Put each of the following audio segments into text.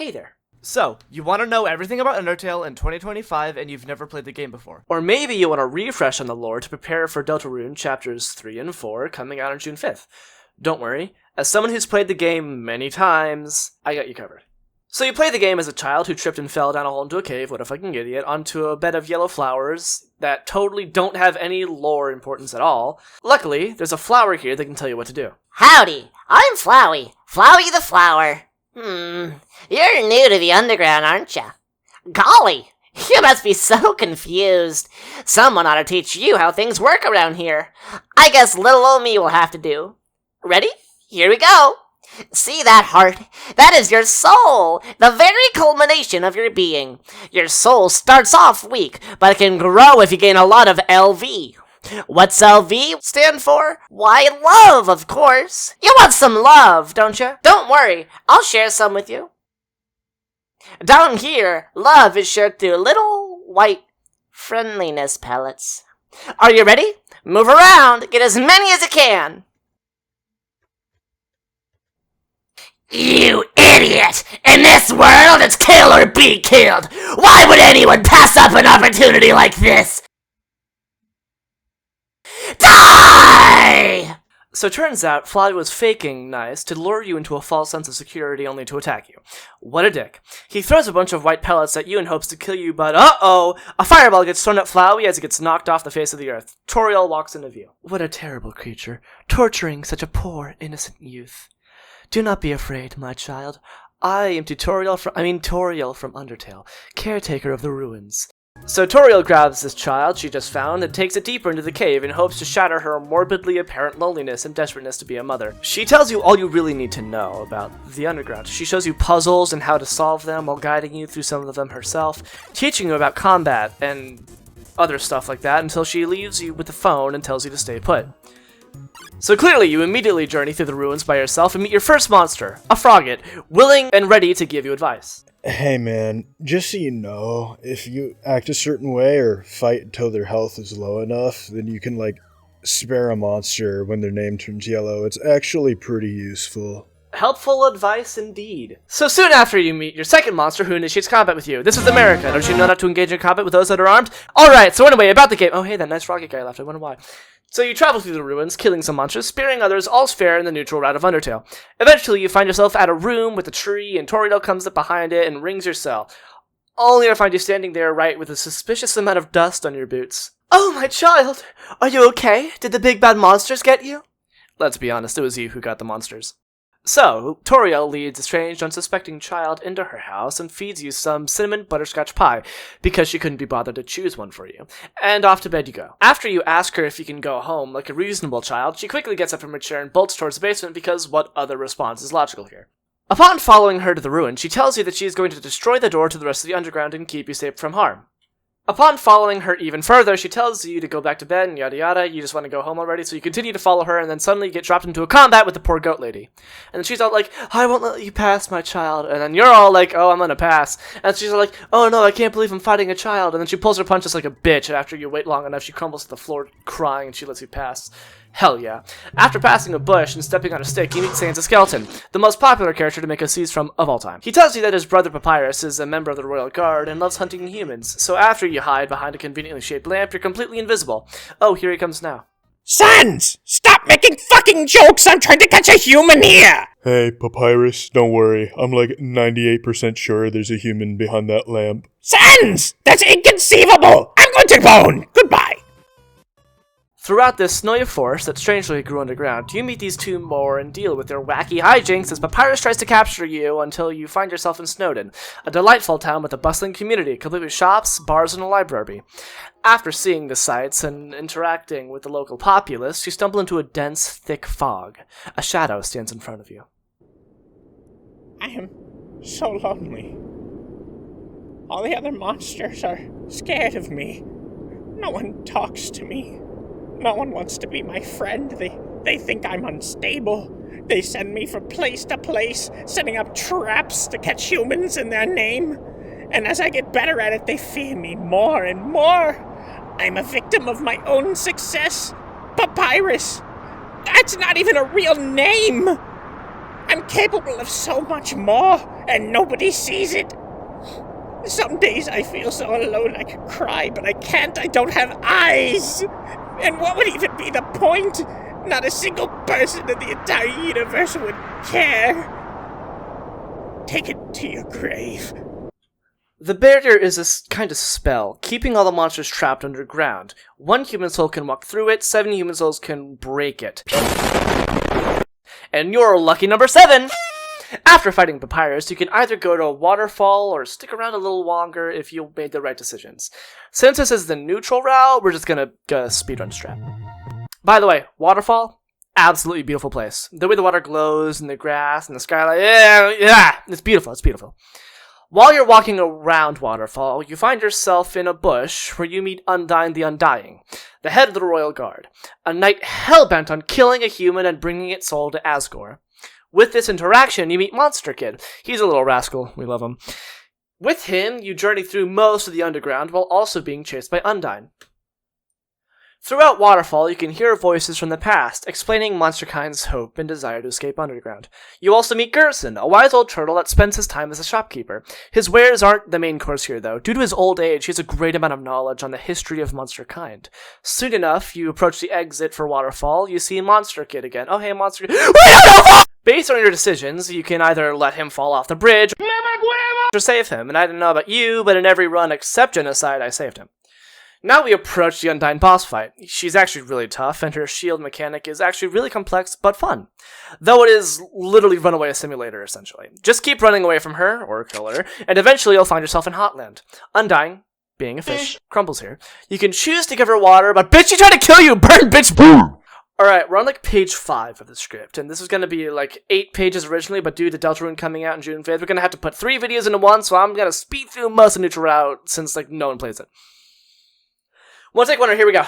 Hey there. So, you want to know everything about Undertale in 2025 and you've never played the game before. Or maybe you want to refresh on the lore to prepare for DELTARUNE chapters 3 and 4 coming out on June 5th. Don't worry, as someone who's played the game many times, I got you covered. So you play the game as a child who tripped and fell down a hole into a cave, what a fucking idiot, onto a bed of yellow flowers that totally don't have any lore importance at all. Luckily, there's a flower here that can tell you what to do. Howdy, I'm Flowey. Flowey the flower. You're new to the underground, aren't ya? Golly, you must be so confused. Someone ought to teach you how things work around here. I guess little old me will have to do. Ready? Here we go. See that heart? That is your soul, the very culmination of your being. Your soul starts off weak, but it can grow if you gain a lot of LV. What's LV stand for? Why, love, of course. You want some love, don't you? Don't worry, I'll share some with you. Down here, love is shared through little white friendliness pellets. Are you ready? Move around, get as many as you can. You idiot! In this world, it's kill or be killed! Why would anyone pass up an opportunity like this? Die! So it turns out Flowey was faking nice to lure you into a false sense of security only to attack you. What a dick. He throws a bunch of white pellets at you in hopes to kill you, but uh-oh! A fireball gets thrown at Flowey as it gets knocked off the face of the earth. Toriel walks into view. What a terrible creature, torturing such a poor, innocent youth. Do not be afraid, my child. I am Toriel from Undertale, caretaker of the ruins. So Toriel grabs this child she just found and takes it deeper into the cave in hopes to shatter her morbidly apparent loneliness and desperateness to be a mother. She tells you all you really need to know about the underground. She shows you puzzles and how to solve them while guiding you through some of them herself, teaching you about combat and other stuff like that until she leaves you with the phone and tells you to stay put. So clearly, you immediately journey through the ruins by yourself and meet your first monster, a Frogget, willing and ready to give you advice. Hey man, just so you know, if you act a certain way or fight until their health is low enough, then you can, spare a monster when their name turns yellow. It's actually pretty useful. Helpful advice indeed. So soon after you meet your second monster who initiates combat with you. This is America. Don't you know not to engage in combat with those that are armed? Alright, so anyway, about the game. Oh hey, that nice Frogget guy left. I wonder why. So you travel through the ruins, killing some monsters, spearing others, all's fair in the neutral route of Undertale. Eventually, you find yourself at a room with a tree, and Toriel comes up behind it and rings your cell. Only to find you standing there right with a suspicious amount of dust on your boots. Oh, my child! Are you okay? Did the big bad monsters get you? Let's be honest, it was you who got the monsters. So, Toriel leads a strange, unsuspecting child into her house and feeds you some cinnamon butterscotch pie, because she couldn't be bothered to choose one for you. And off to bed you go. After you ask her if you can go home like a reasonable child, she quickly gets up from her chair and bolts towards the basement because what other response is logical here? Upon following her to the ruin, she tells you that she is going to destroy the door to the rest of the underground and keep you safe from harm. Upon following her even further, she tells you to go back to bed and yada yada, you just want to go home already, so you continue to follow her and then suddenly get dropped into a combat with the poor goat lady. And then she's all like, I won't let you pass, my child. And then you're all like, oh, I'm gonna pass. And she's all like, oh no, I can't believe I'm fighting a child. And then she pulls her punches like a bitch, and after you wait long enough, she crumbles to the floor crying and she lets you pass. Hell yeah. After passing a bush and stepping on a stick, you meet Sans the Skeleton, the most popular character to make a seize from of all time. He tells you that his brother Papyrus is a member of the Royal Guard and loves hunting humans, so after you hide behind a conveniently shaped lamp, you're completely invisible. Oh, here he comes now. Sans! Stop making fucking jokes! I'm trying to catch a human here! Hey, Papyrus, don't worry. I'm 98% sure there's a human behind that lamp. Sans! That's inconceivable! I'm going to bone! Goodbye! Throughout this snowy forest that strangely grew underground, you meet these two more and deal with their wacky hijinks as Papyrus tries to capture you until you find yourself in Snowdin, a delightful town with a bustling community, complete with shops, bars, and a library. After seeing the sights and interacting with the local populace, you stumble into a dense, thick fog. A shadow stands in front of you. I am so lonely. All the other monsters are scared of me. No one talks to me. No one wants to be my friend. They think I'm unstable. They send me from place to place, setting up traps to catch humans in their name. And as I get better at it, they fear me more and more. I'm a victim of my own success. Papyrus. That's not even a real name. I'm capable of so much more, and nobody sees it. Some days I feel so alone I could cry, but I can't. I don't have eyes. And what would even be the point? Not a single person in the entire universe would care. Take it to your grave. The barrier is a kind of spell, keeping all the monsters trapped underground. 1 human soul can walk through it, 7 human souls can break it. And you're lucky number 7! After fighting Papyrus, you can either go to a waterfall or stick around a little longer if you made the right decisions. Since this is the neutral route, we're just gonna go speedrun strat. By the way, waterfall, absolutely beautiful place. The way the water glows and the grass and the skyline, yeah, it's beautiful, it's beautiful. While you're walking around Waterfall, you find yourself in a bush where you meet Undyne the Undying, the head of the Royal Guard, a knight hell-bent on killing a human and bringing its soul to Asgore. With this interaction, you meet Monster Kid. He's a little rascal. We love him. With him, you journey through most of the underground while also being chased by Undyne. Throughout Waterfall, you can hear voices from the past, explaining Monsterkind's hope and desire to escape underground. You also meet Gerson, a wise old turtle that spends his time as a shopkeeper. His wares aren't the main course here, though. Due to his old age, he has a great amount of knowledge on the history of Monsterkind. Soon enough, you approach the exit for Waterfall, you see Monster Kid again. Oh, hey, Monster Kid. Based on your decisions, you can either let him fall off the bridge or save him. And I don't know about you, but in every run except Genocide, I saved him. Now we approach the Undyne boss fight. She's actually really tough, and her shield mechanic is actually really complex, but fun. Though it is literally runaway simulator, essentially. Just keep running away from her, or kill her, and eventually you'll find yourself in Hotland. Undyne, being a fish, crumbles here. You can choose to give her water, but bitch, she tried to kill you! Burn, bitch! Boom! Alright, we're on like page 5 of the script, and this is going to be like 8 pages originally, but due to DELTARUNE coming out on June 5th, we're going to have to put 3 videos into one, so I'm going to speed through most of Neutral Route, since like no one plays it. One take wonder, here we go.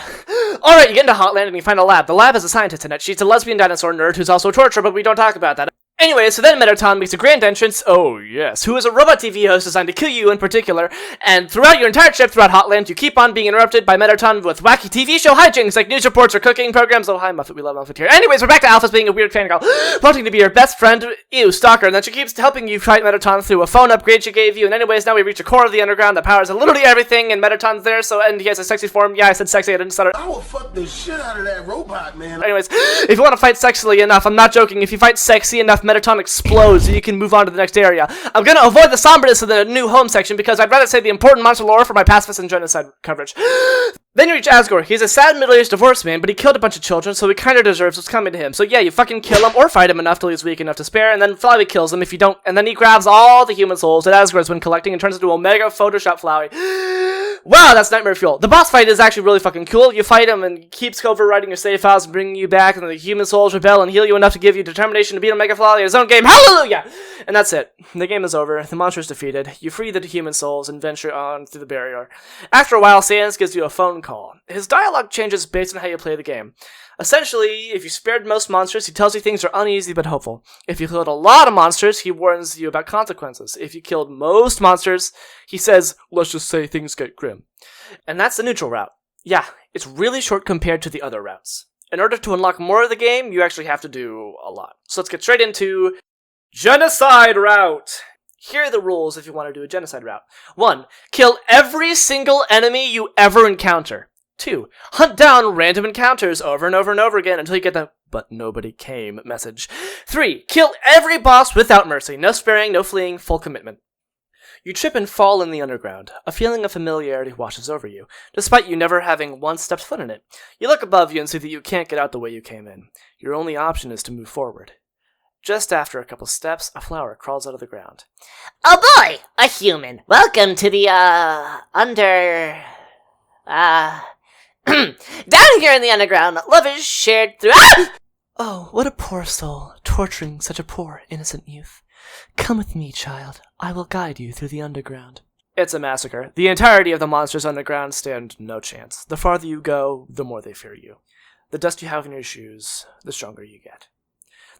Alright, you get into Hotland and you find a lab. The lab has a scientist in it. She's a lesbian dinosaur nerd who's also a torturer, but we don't talk about that. Anyway, so then Mettaton makes a grand entrance, oh yes, who is a robot TV host designed to kill you in particular, and throughout your entire trip throughout Hotland, you keep on being interrupted by Mettaton with wacky TV show hijinks like news reports or cooking programs. Oh, hi Muffet, we love Muffet here. Anyways, we're back to Alphys being a weird fangirl, wanting to be your best friend, ew, stalker, and then she keeps helping you fight Mettaton through a phone upgrade she gave you, and anyways, now we reach the core of the underground that powers literally everything, and Mettaton's there, and he has a sexy form. Yeah, I said sexy, I didn't stutter. I will fuck the shit out of that robot, man. Anyways, if you want to fight sexily enough, I'm not joking, if you fight sexy enough, Mettaton explodes so you can move on to the next area. I'm gonna avoid the somberness of the new home section because I'd rather say the important monster lore for my pacifist and genocide coverage. Then you reach Asgore. He's a sad middle-aged divorced man, but he killed a bunch of children, so he kinda deserves what's coming to him. So yeah, you fucking kill him or fight him enough till he's weak enough to spare, and then Flowey kills him if you don't, and then he grabs all the human souls that Asgore has been collecting and turns into Omega Photoshop Flowey. Wow, that's nightmare fuel. The boss fight is actually really fucking cool. You fight him and he keeps overwriting your save files and bringing you back, and the human souls rebel and heal you enough to give you determination to beat Omega Flowey in his own game. Hallelujah! And that's it. The game is over. The monster is defeated. You free the human souls and venture on through the barrier. After a while, Sans gives you a phone call. His dialogue changes based on how you play the game. Essentially, if you spared most monsters, he tells you things are uneasy but hopeful. If you killed a lot of monsters, he warns you about consequences. If you killed most monsters, he says, let's just say things get grim. And that's the neutral route. Yeah, it's really short compared to the other routes. In order to unlock more of the game, you actually have to do a lot. So let's get straight into Genocide Route. Here are the rules if you want to do a Genocide Route. 1. Kill every single enemy you ever encounter. 2. Hunt down random encounters over and over and over again until you get the "but nobody came" message. 3. Kill every boss without mercy. No sparing, no fleeing, full commitment. You trip and fall in the underground. A feeling of familiarity washes over you, despite you never having once stepped foot in it. You look above you and see that you can't get out the way you came in. Your only option is to move forward. Just after a couple steps, a flower crawls out of the ground. Oh boy! A human! Welcome to the, down here in the underground, love is shared through— Oh, what a poor soul, torturing such a poor, innocent youth. Come with me, child. I will guide you through the underground. It's a massacre. The entirety of the monsters underground stand no chance. The farther you go, the more they fear you. The dust you have in your shoes, the stronger you get.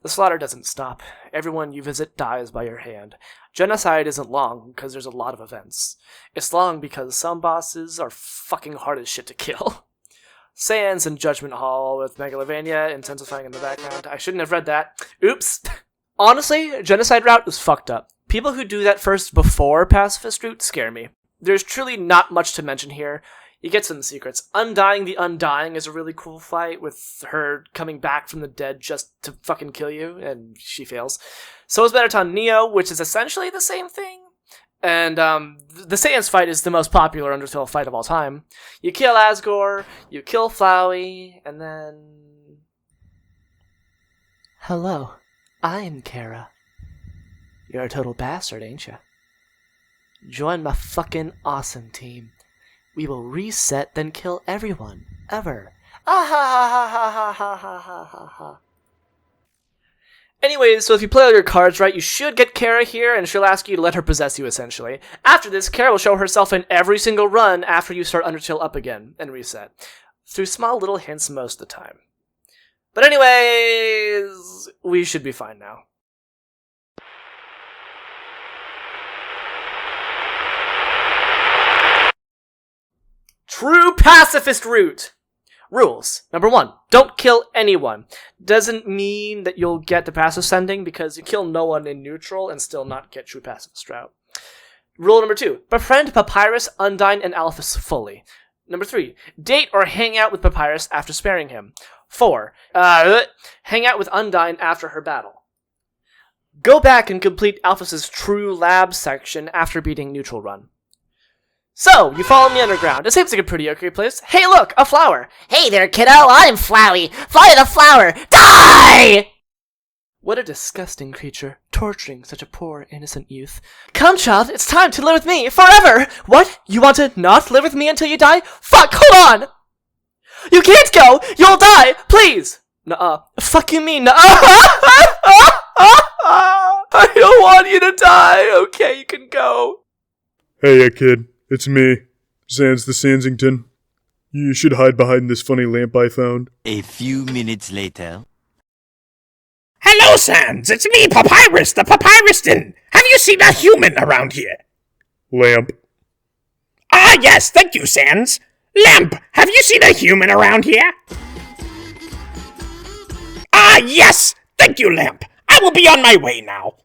The slaughter doesn't stop. Everyone you visit dies by your hand. Genocide isn't long, because there's a lot of events. It's long because some bosses are fucking hard as shit to kill. Sans and Judgment Hall with Megalovania intensifying in the background. I shouldn't have read that. Oops. Honestly, Genocide Route is fucked up. People who do that first before Pacifist Route scare me. There's truly not much to mention here. You get some secrets. Undying the Undying is a really cool fight, with her coming back from the dead just to fucking kill you, and she fails. So is Mettaton Neo, which is essentially the same thing. And the Saiyans fight is the most popular Undertale fight of all time. You kill Asgore, you kill Flowey, and then... Hello, I'm Kara. You're a total bastard, ain't ya? Join my fucking awesome team. We will reset, then kill everyone, ever. Ah ha ha ha ha ha ha ha ha ha. Anyways, so if you play all your cards right, you should get Kara here, and she'll ask you to let her possess you, essentially. After this, Kara will show herself in every single run after you start Undertale up again, and reset. Through small little hints most of the time. But anyways, we should be fine now. True Pacifist Route! Rules. Number 1, don't kill anyone. Doesn't mean that you'll get the passive sending, because you kill no one in neutral and still not get True Pacifist Route. Rule number 2, befriend Papyrus, Undyne, and Alphys fully. Number 3, date or hang out with Papyrus after sparing him. 4, hang out with Undyne after her battle. Go back and complete Alphys' True Lab section after beating neutral run. So, you follow me underground. It seems like a pretty okay place. Hey look, a flower! Hey there, kiddo, I'm Flowey. Flowey the flower. Die! What a disgusting creature, torturing such a poor, innocent youth. Come, child, it's time to live with me, forever! What? You want to not live with me until you die? Fuck, hold on! You can't go! You'll die! Please! Nuh-uh. Fuck you mean, nuh-uh! I don't want you to die! Okay, you can go. Hey, kid. It's me, Sans the Sansington. You should hide behind this funny lamp I found. A few minutes later. Hello, Sans! It's me, Papyrus, the Papyruston! Have you seen a human around here? Lamp. Ah, yes, thank you, Sans. Lamp, have you seen a human around here? Ah, yes! Thank you, Lamp. I will be on my way now.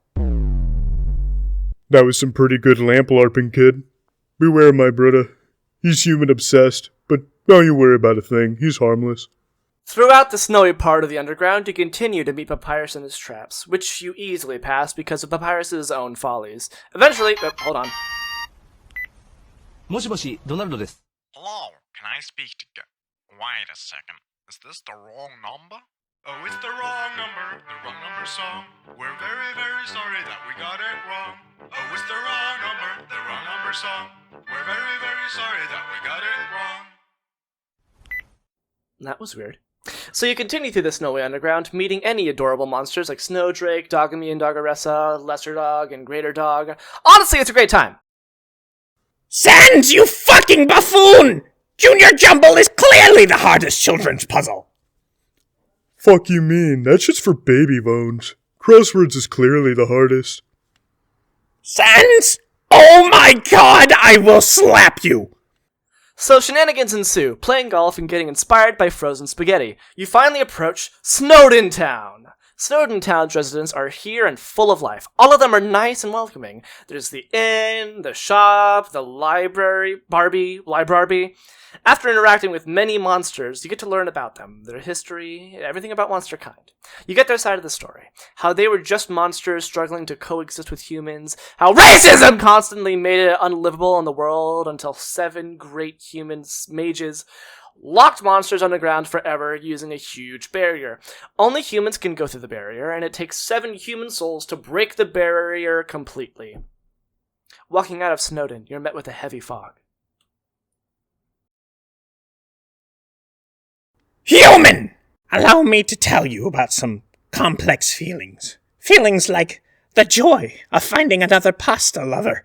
That was some pretty good lamp larping, kid. Beware, my brother. He's human obsessed, but don't you worry about a thing. He's harmless. Throughout the snowy part of the underground, you continue to meet Papyrus in his traps, which you easily pass because of Papyrus's own follies. Eventually, hold on. もしもし、ドナルドです。 Hello, can I speak to Wait a second. Is this the wrong number? Oh, it's the wrong number song. We're very, very sorry that we got it wrong. Oh, it's the wrong number song. We're very, very sorry that we got it wrong. That was weird. So you continue through the snowy underground, meeting any adorable monsters like Snowdrake, Dogamy and Dogaressa, Lesser Dog, and Greater Dog. Honestly, it's a great time. Sans, you fucking buffoon! Junior Jumble is clearly the hardest children's puzzle. Fuck you mean? That's just for baby bones. Crosswords is clearly the hardest. Sans? Oh my god, I will slap you! So shenanigans ensue, playing golf and getting inspired by frozen spaghetti. You finally approach Snowdon Town. Snowdon Town's residents are here and full of life. All of them are nice and welcoming. There's the inn, the shop, the library. After interacting with many monsters, you get to learn about them, their history, everything about monster kind. You get their side of the story. How they were just monsters struggling to coexist with humans. How racism constantly made it unlivable in the world until 7 great human mages locked monsters underground forever using a huge barrier. Only humans can go through the barrier, and it takes 7 human souls to break the barrier completely. Walking out of Snowdon, you're met with a heavy fog. Human! Allow me to tell you about some complex feelings. Feelings like the joy of finding another pasta lover,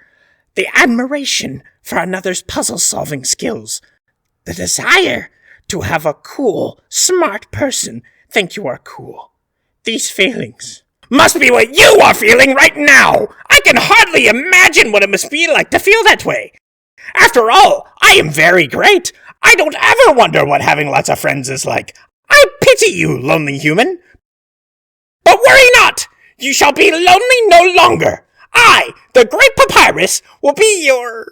the admiration for another's puzzle-solving skills, the desire to have a cool, smart person think you are cool. These feelings must be what you are feeling right now! I can hardly imagine what it must be like to feel that way. After all, I am very great. I don't ever wonder what having lots of friends is like. I pity you, lonely human. But worry not! You shall be lonely no longer. I, the great Papyrus, will be your...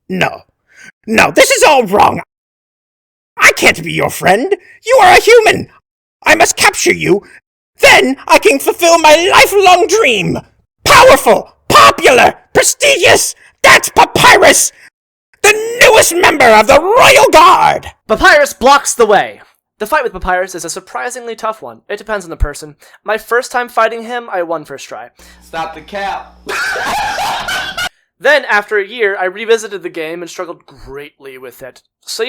No, this is all wrong. I can't be your friend. You are a human. I must capture you. Then I can fulfill my lifelong dream. Powerful, popular, prestigious. That's Papyrus, the newest member of the Royal Guard. Papyrus blocks the way. The fight with Papyrus is a surprisingly tough one. It depends on the person. My first time fighting him, I won first try. Stop the cap. Then, after a year, I revisited the game and struggled greatly with it. So,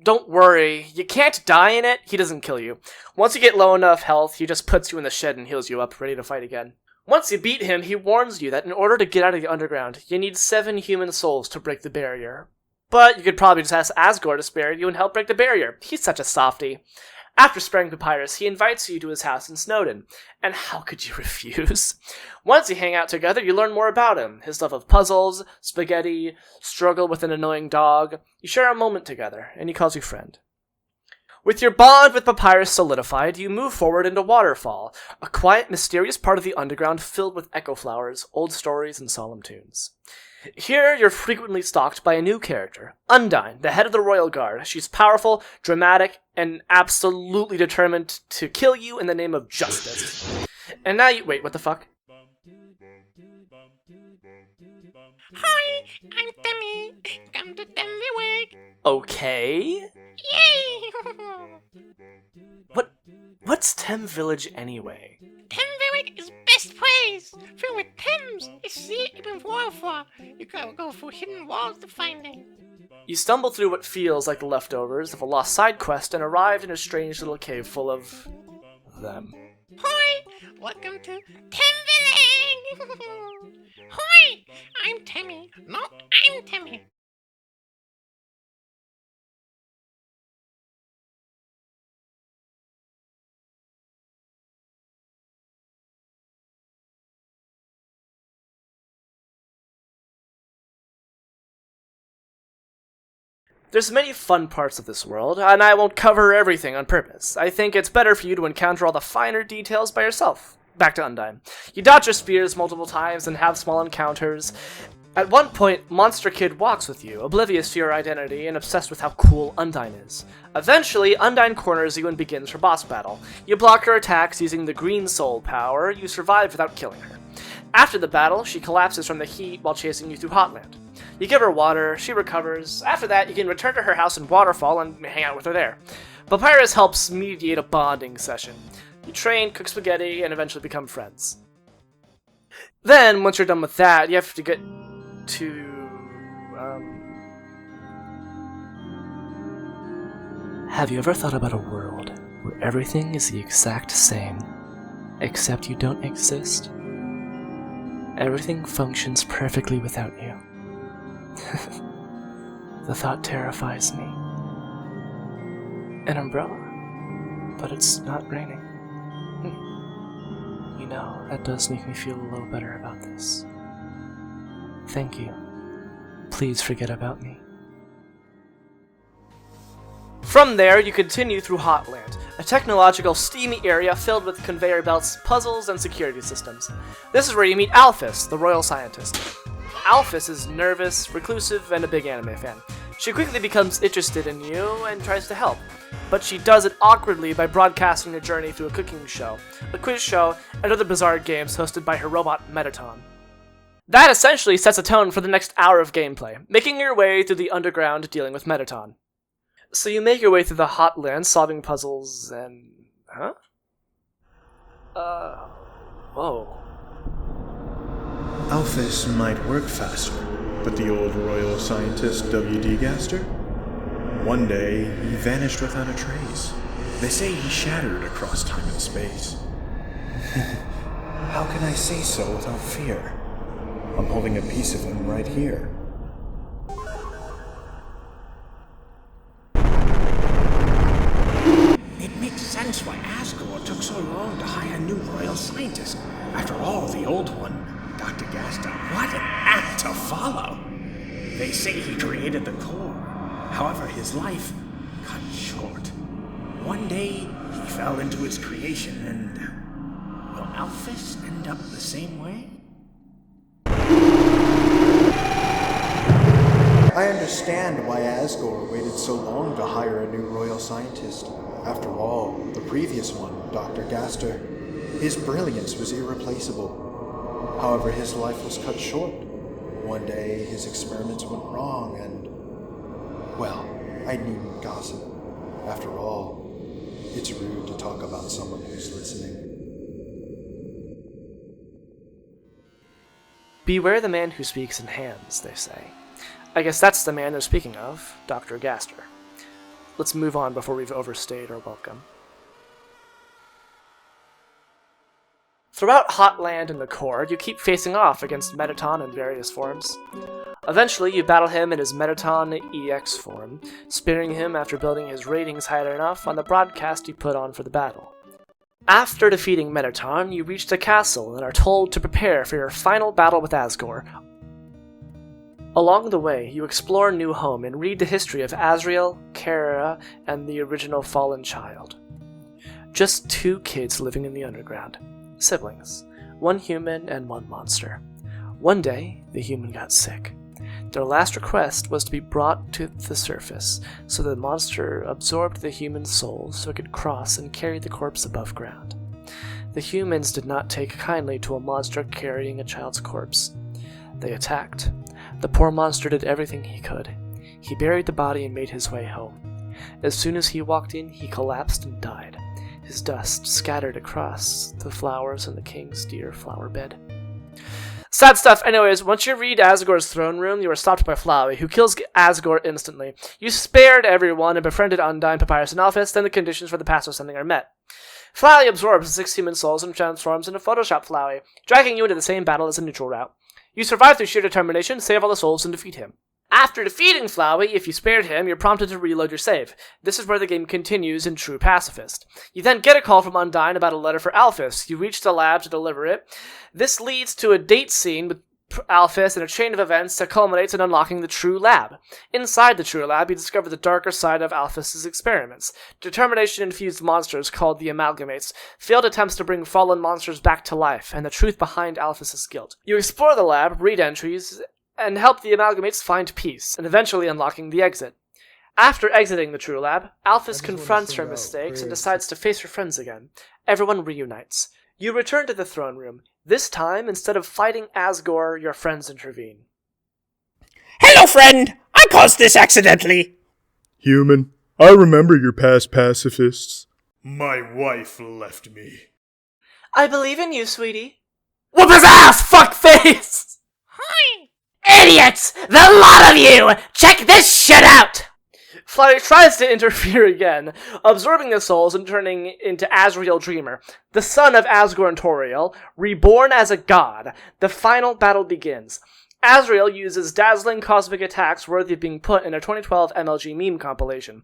don't worry. You can't die in it, he doesn't kill you. Once you get low enough health, he just puts you in the shed and heals you up, ready to fight again. Once you beat him, he warns you that in order to get out of the underground, you need 7 human souls to break the barrier. But you could probably just ask Asgore to spare you and help break the barrier. He's such a softie. After sparing Papyrus, he invites you to his house in Snowdon. And how could you refuse? Once you hang out together, you learn more about him. His love of puzzles, spaghetti, struggle with an annoying dog. You share a moment together, and he calls you friend. With your bond with Papyrus solidified, you move forward into Waterfall, a quiet, mysterious part of the underground filled with echo flowers, old stories, and solemn tunes. Here, you're frequently stalked by a new character, Undyne, the head of the Royal Guard. She's powerful, dramatic, and absolutely determined to kill you in the name of justice. And now wait, what the fuck? Hi, I'm Demi. Come to Demi Wig. Okay. Yay! What's Tem Village anyway? Temvillage is best place. Filled with Thames. It's the even waterfall. You gotta go through hidden walls to find it. You stumble through what feels like the leftovers of a lost side quest and arrive in a strange little cave full of them. Hi, welcome to Temvillage. Hi, I'm Temmie. No, I'm Temmie. There's many fun parts of this world, and I won't cover everything on purpose. I think it's better for you to encounter all the finer details by yourself. Back to Undyne. You dodge your spears multiple times and have small encounters. At one point, Monster Kid walks with you, oblivious to your identity and obsessed with how cool Undyne is. Eventually, Undyne corners you and begins her boss battle. You block her attacks using the green soul power. You survive without killing her. After the battle, she collapses from the heat while chasing you through Hotland. You give her water, she recovers. After that, you can return to her house in Waterfall and hang out with her there. Papyrus helps mediate a bonding session. You train, cook spaghetti, and eventually become friends. Then, once you're done with that, you have to get to... Have you ever thought about a world where everything is the exact same, except you don't exist? Everything functions perfectly without you. The thought terrifies me. An umbrella, but it's not raining. That does make me feel a little better about this. Thank you. Please forget about me. From there, you continue through Hotland, a technological, steamy area filled with conveyor belts, puzzles, and security systems. This is where you meet Alphys, the royal scientist. Alphys is nervous, reclusive, and a big anime fan. She quickly becomes interested in you and tries to help, but she does it awkwardly by broadcasting her journey through a cooking show, a quiz show, and other bizarre games hosted by her robot Mettaton. That essentially sets a tone for the next hour of gameplay, making your way through the underground dealing with Mettaton. So you make your way through the Hotland, solving puzzles, and... Huh? Whoa. Alphys might work faster, but the old royal scientist W.D. Gaster? One day, he vanished without a trace. They say he shattered across time and space. How can I say so without fear? I'm holding a piece of him right here. It makes sense why Asgore took so long to hire a new royal scientist. After all, the old one, Dr. Gaster, what an act to follow! They say he created the core. However, his life cut short. One day, he fell into its creation, and will Alphys end up the same way? I understand why Asgore waited so long to hire a new royal scientist. After all, the previous one, Dr. Gaster, his brilliance was irreplaceable. However, his life was cut short. One day, his experiments went wrong and... well, I needn't gossip. After all, it's rude to talk about someone who's listening. Beware the man who speaks in hands, they say. I guess that's the man they're speaking of, Dr. Gaster. Let's move on before we've overstayed our welcome. Throughout Hotland and the core, you keep facing off against Mettaton in various forms. Eventually, you battle him in his Mettaton EX form, spearing him after building his ratings high enough on the broadcast you put on for the battle. After defeating Mettaton, you reach the castle and are told to prepare for your final battle with Asgore. Along the way, you explore New Home and read the history of Azrael, Kara, and the original fallen child. Just 2 kids living in the underground. Siblings. 1 human and 1 monster. One day, the human got sick. Their last request was to be brought to the surface, so the monster absorbed the human soul so it could cross and carry the corpse above ground. The humans did not take kindly to a monster carrying a child's corpse. They attacked. The poor monster did everything he could. He buried the body and made his way home. As soon as he walked in, he collapsed and died. His dust scattered across the flowers in the king's dear flower bed. Sad stuff. Anyways, once you read Asgore's throne room, you are stopped by Flowey, who kills Asgore instantly. You spared everyone and befriended Undyne, Papyrus, and Alphys, then the conditions for the Pass sending are met. Flowey absorbs the 6 human souls and transforms into Photoshop Flowey, dragging you into the same battle as a neutral route. You survive through sheer determination, save all the souls, and defeat him. After defeating Flowey, if you spared him, you're prompted to reload your save. This is where the game continues in true Pacifist. You then get a call from Undyne about a letter for Alphys. You reach the lab to deliver it. This leads to a date scene with Alphys and a chain of events that culminates in unlocking the true lab. Inside the true lab, you discover the darker side of Alphys' experiments. Determination-infused monsters called the Amalgamates, failed attempts to bring fallen monsters back to life, and the truth behind Alphys' guilt. You explore the lab, read entries, and help the Amalgamates find peace, and eventually unlocking the exit. After exiting the True Lab, Alphys confronts her mistakes and decides to face her friends again. Everyone reunites. You return to the throne room. This time, instead of fighting Asgore, your friends intervene. Hello, friend! I caused this accidentally! Human, I remember your past pacifists. My wife left me. I believe in you, sweetie. Whoop his ass, fuckface! Hi! Idiots! The lot of you! Check this shit out! Flowey tries to interfere again, absorbing the souls and turning into Azrael Dreamer, the son of Asgore and Toriel, reborn as a god. The final battle begins. Azrael uses dazzling cosmic attacks worthy of being put in a 2012 MLG meme compilation.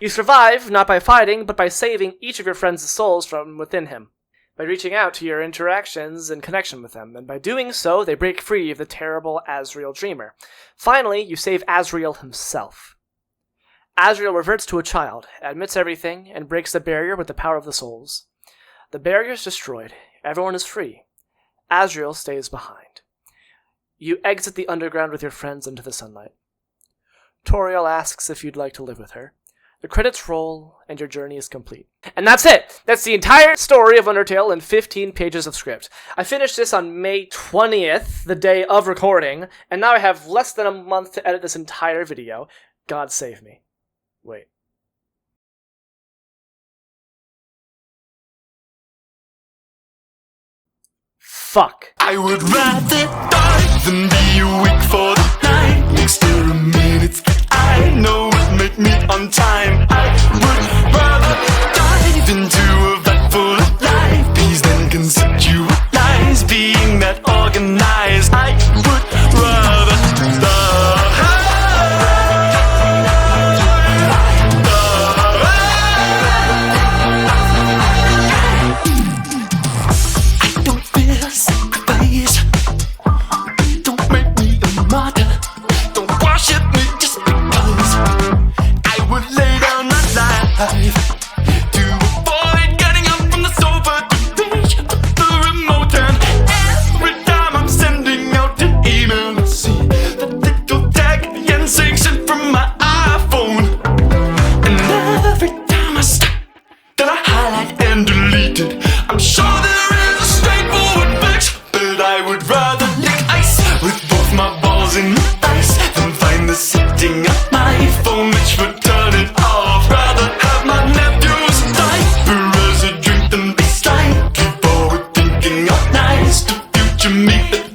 You survive, not by fighting, but by saving each of your friends' souls from within him, by reaching out to your interactions and connection with them, and by doing so, they break free of the terrible Azrael Dreamer. Finally, you save Azrael himself. Azrael reverts to a child, admits everything, and breaks the barrier with the power of the souls. The barrier is destroyed. Everyone is free. Azrael stays behind. You exit the underground with your friends into the sunlight. Toriel asks if you'd like to live with her. The credits roll, and your journey is complete. And that's it! That's the entire story of Undertale in 15 pages of script. I finished this on May 20th, the day of recording, and now I have less than a month to edit this entire video. God save me. Wait. Fuck. I would rather die than be awake for the night. Next to a minute, I know it make me on time. I would rather dive into a vat full of life. Please then conceptualize being that organized. I would rather die. I don't feel sacrifice. Don't make me a martyr. Don't worship me just because I would lay down my life. heating up my phone, which would turn it off. Rather have my nephew's diaper as a drink than be slightly forward thinking. Not nice to future me, but